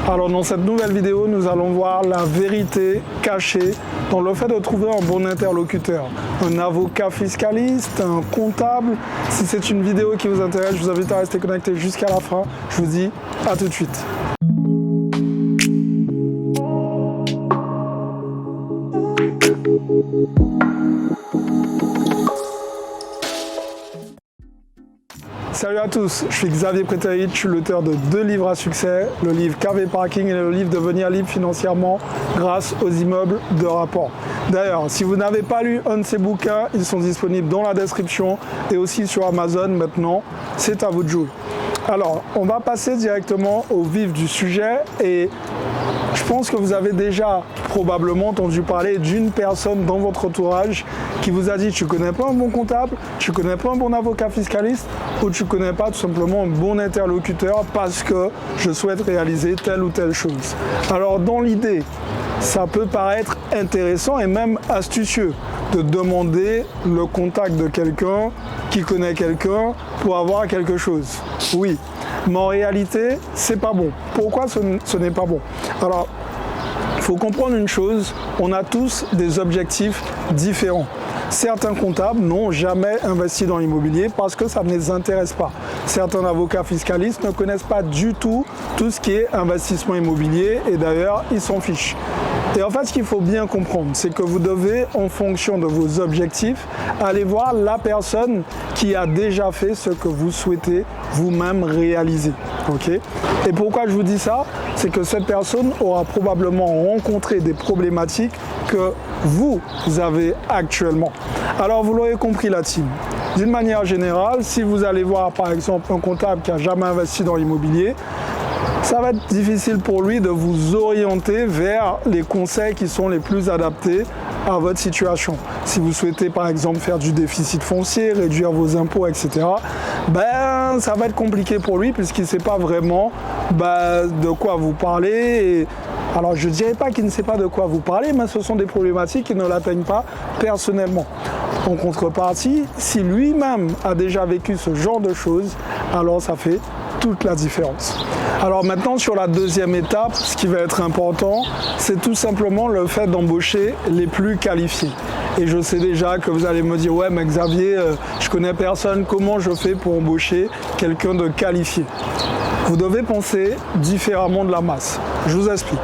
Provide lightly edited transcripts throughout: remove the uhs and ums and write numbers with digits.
Alors dans cette nouvelle vidéo, nous allons voir la vérité cachée dans le fait de trouver un bon interlocuteur. Un avocat fiscaliste, un comptable. Si c'est une vidéo qui vous intéresse, je vous invite à rester connecté jusqu'à la fin. Je vous dis à tout de suite. Salut à tous, je suis Xavier Prétérit, je suis l'auteur de 2 livres à succès, le livre KV Parking et le livre Devenir libre financièrement grâce aux immeubles de rapport. D'ailleurs, si vous n'avez pas lu un de ces bouquins, ils sont disponibles dans la description et aussi sur Amazon maintenant, c'est à vous de jouer. Alors, on va passer directement au vif du sujet et je pense que vous avez déjà probablement entendu parler d'une personne dans votre entourage qui vous a dit tu connais pas un bon comptable, tu connais pas un bon avocat fiscaliste ou tu connais pas tout simplement un bon interlocuteur parce que je souhaite réaliser telle ou telle chose. Alors dans l'idée, ça peut paraître intéressant et même astucieux de demander le contact de quelqu'un qui connaît quelqu'un pour avoir quelque chose. Oui, mais en réalité, c'est pas bon. Pourquoi ce n'est pas bon? Alors, il faut comprendre une chose, on a tous des objectifs différents. Certains comptables n'ont jamais investi dans l'immobilier parce que ça ne les intéresse pas. Certains avocats fiscalistes ne connaissent pas du tout ce qui est investissement immobilier et d'ailleurs, ils s'en fichent. Et en fait, ce qu'il faut bien comprendre, c'est que vous devez, en fonction de vos objectifs, aller voir la personne qui a déjà fait ce que vous souhaitez vous-même réaliser. Okay ? Et pourquoi je vous dis ça? C'est que cette personne aura probablement rencontré des problématiques que vous avez actuellement. Alors, vous l'aurez compris, la team. D'une manière générale, si vous allez voir par exemple un comptable qui n'a jamais investi dans l'immobilier, ça va être difficile pour lui de vous orienter vers les conseils qui sont les plus adaptés à votre situation. Si vous souhaitez par exemple faire du déficit foncier, réduire vos impôts, etc., ça va être compliqué pour lui puisqu'il ne sait pas vraiment de quoi vous parlez. Alors je ne dirais pas qu'il ne sait pas de quoi vous parlez, mais ce sont des problématiques qui ne l'atteignent pas personnellement. En contrepartie, si lui-même a déjà vécu ce genre de choses, alors ça fait toute la différence. Alors maintenant, sur la deuxième étape, ce qui va être important, c'est tout simplement le fait d'embaucher les plus qualifiés. Et je sais déjà que vous allez me dire « Ouais, mais Xavier, je connais personne, comment je fais pour embaucher quelqu'un de qualifié ?» Vous devez penser différemment de la masse. Je vous explique.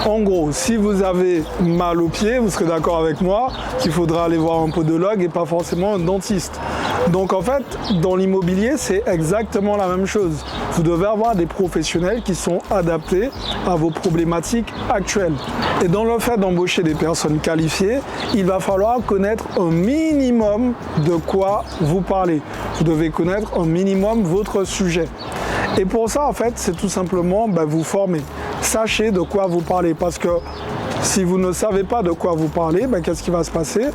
En gros, si vous avez mal aux pieds, vous serez d'accord avec moi qu'il faudra aller voir un podologue et pas forcément un dentiste. Donc en fait, dans l'immobilier, c'est exactement la même chose. Vous devez avoir des professionnels qui sont adaptés à vos problématiques actuelles. Et dans le fait d'embaucher des personnes qualifiées, il va falloir connaître un minimum de quoi vous parlez. Vous devez connaître un minimum votre sujet. Et pour ça, en fait, c'est tout simplement vous former. Sachez de quoi vous parlez parce que si vous ne savez pas de quoi vous parlez, qu'est-ce qui va se passer?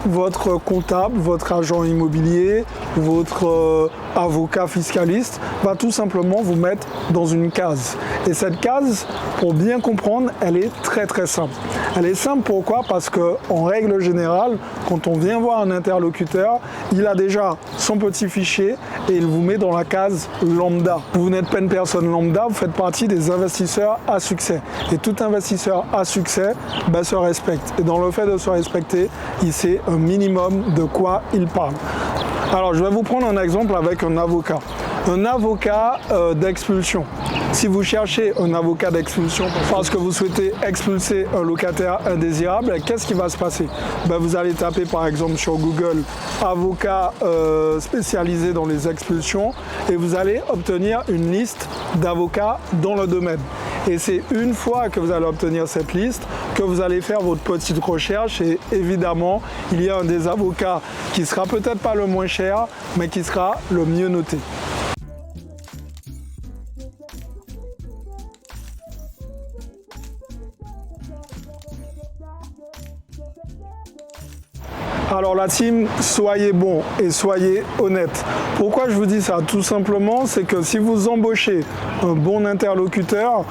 Votre comptable, votre agent immobilier, votre avocat fiscaliste va tout simplement vous mettre dans une case. Et cette case, pour bien comprendre, elle est très très simple. Elle est simple pourquoi? Parce qu'en règle générale, quand on vient voir un interlocuteur, il a déjà son petit fichier et il vous met dans la case lambda. Vous n'êtes pas une personne lambda, vous faites partie des investisseurs à succès. Et tout investisseur à succès se respecte. Et dans le fait de se respecter, il sait un minimum de quoi il parle. Alors, je vais vous prendre un exemple avec un avocat. Un avocat d'expulsion. Si vous cherchez un avocat d'expulsion parce que vous souhaitez expulser un locataire indésirable, qu'est-ce qui va se passer? Vous allez taper par exemple sur Google avocat spécialisé dans les expulsions et vous allez obtenir une liste d'avocats dans le domaine. Et c'est une fois que vous allez obtenir cette liste que vous allez faire votre petite recherche et évidemment, il y a un des avocats qui sera peut-être pas le moins cher, mais qui sera le mieux noté. Alors la team, soyez bon et soyez honnête. Pourquoi je vous dis ça? Tout simplement, c'est que si vous embauchez un bon interlocuteur,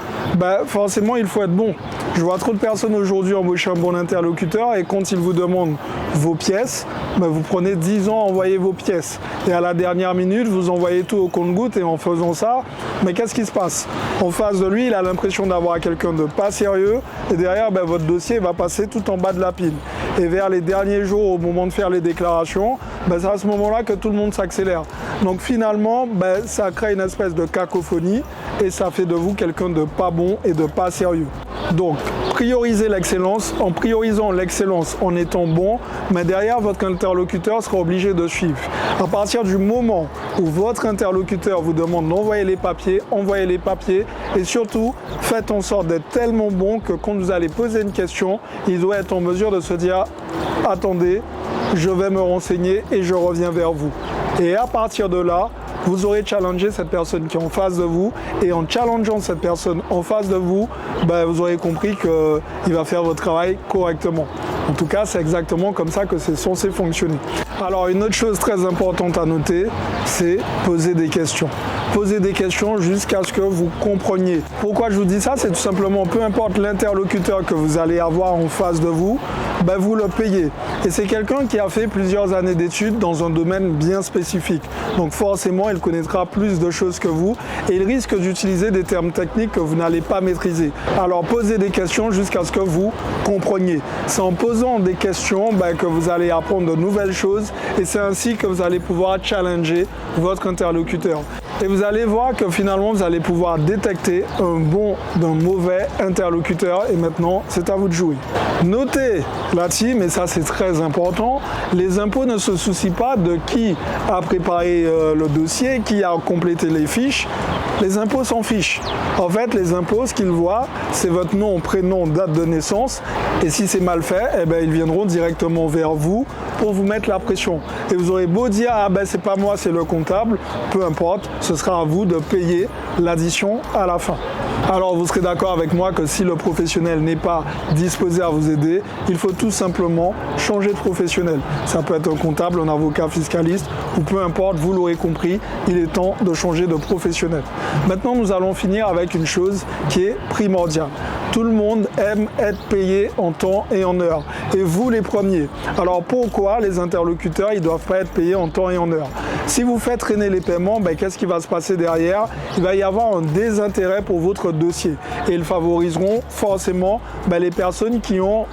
forcément il faut être bon. Je vois trop de personnes aujourd'hui embaucher un bon interlocuteur et quand il vous demande vos pièces, vous prenez 10 ans à envoyer vos pièces. Et à la dernière minute, vous envoyez tout au compte-gouttes et en faisant ça, mais qu'est-ce qui se passe? En face de lui, il a l'impression d'avoir quelqu'un de pas sérieux et derrière, votre dossier va passer tout en bas de la pile. Et vers les derniers jours, au moment de faire les déclarations, c'est à ce moment-là que tout le monde s'accélère. Donc finalement, ça crée une espèce de cacophonie et ça fait de vous quelqu'un de pas bon et de pas sérieux. Donc, priorisez l'excellence. En priorisant l'excellence, en étant bon, mais derrière, votre interlocuteur sera obligé de suivre. À partir du moment où votre interlocuteur vous demande d'envoyer les papiers, envoyez les papiers et surtout, faites en sorte d'être tellement bon que quand vous allez poser une question, il doit être en mesure de se dire « Attendez, je vais me renseigner et je reviens vers vous ». Et à partir de là, vous aurez challengé cette personne qui est en face de vous et en challengeant cette personne en face de vous, vous aurez compris qu'il va faire votre travail correctement. En tout cas, c'est exactement comme ça que c'est censé fonctionner. Alors, une autre chose très importante à noter, c'est poser des questions. Posez des questions jusqu'à ce que vous compreniez. Pourquoi je vous dis ça? C'est tout simplement, peu importe l'interlocuteur que vous allez avoir en face de vous, vous le payez. Et c'est quelqu'un qui a fait plusieurs années d'études dans un domaine bien spécifique. Donc forcément, il connaîtra plus de choses que vous et il risque d'utiliser des termes techniques que vous n'allez pas maîtriser. Alors posez des questions jusqu'à ce que vous compreniez. C'est en posant des questions que vous allez apprendre de nouvelles choses et c'est ainsi que vous allez pouvoir challenger votre interlocuteur. Et vous allez voir que finalement, vous allez pouvoir détecter un bon d'un mauvais interlocuteur. Et maintenant, c'est à vous de jouer. Notez la team, et ça c'est très important, les impôts ne se soucient pas de qui a préparé le dossier, qui a complété les fiches. Les impôts s'en fichent. En fait, les impôts, ce qu'ils voient, c'est votre nom, prénom, date de naissance. Et si c'est mal fait, ils viendront directement vers vous pour vous mettre la pression. Et vous aurez beau dire, c'est pas moi, c'est le comptable, peu importe, ce sera à vous de payer l'addition à la fin. Alors vous serez d'accord avec moi que si le professionnel n'est pas disposé à vous aider, il faut tout simplement changer de professionnel. Ça peut être un comptable, un avocat fiscaliste ou peu importe, vous l'aurez compris, il est temps de changer de professionnel. Maintenant, nous allons finir avec une chose qui est primordiale. Tout le monde aime être payé en temps et en heure. Et vous les premiers. Alors pourquoi les interlocuteurs ils doivent pas être payés en temps et en heure? Si vous faites traîner les paiements, qu'est-ce qui va se passer derrière? Il va y avoir un désintérêt pour votre dossier. Et ils favoriseront forcément les personnes qui ont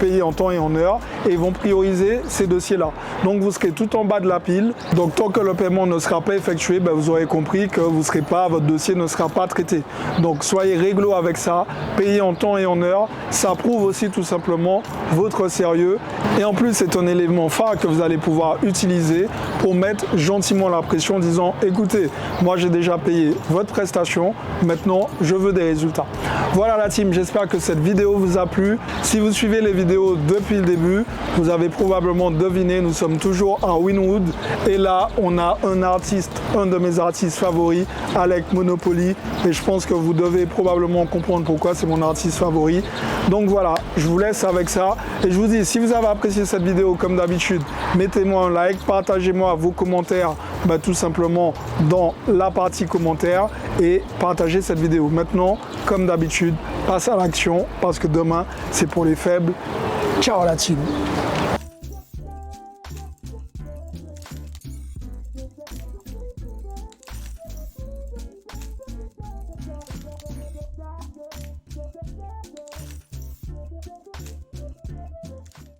payé en temps et en heure et ils vont prioriser ces dossiers-là. Donc vous serez tout en bas de la pile. Donc tant que le paiement ne sera pas effectué, vous aurez compris que vous serez pas, votre dossier ne sera pas traité. Donc soyez réglo avec ça, payez en temps et en heure. Ça prouve aussi tout simplement votre sérieux. Et en plus, c'est un élément phare que vous allez pouvoir utiliser pour mettre gentiment la pression en disant « Écoutez, moi j'ai déjà payé votre prestation, maintenant je veux des résultats ». Voilà la team, j'espère que cette vidéo vous a plu. Si vous suivez les vidéos depuis le début, vous avez probablement deviné, nous sommes toujours à Wynwood. Et là, on a un artiste, un de mes artistes favoris, Alec Monopoly. Et je pense que vous devez probablement comprendre pourquoi c'est mon artiste favori. Donc voilà, je vous laisse avec ça. Et je vous dis, si vous avez apprécié cette vidéo comme d'habitude, mettez-moi un like, partagez-moi vos commentaires tout simplement dans la partie commentaires et partagez cette vidéo. Maintenant, comme d'habitude, passe à l'action parce que demain, c'est pour les faibles. Ciao la team!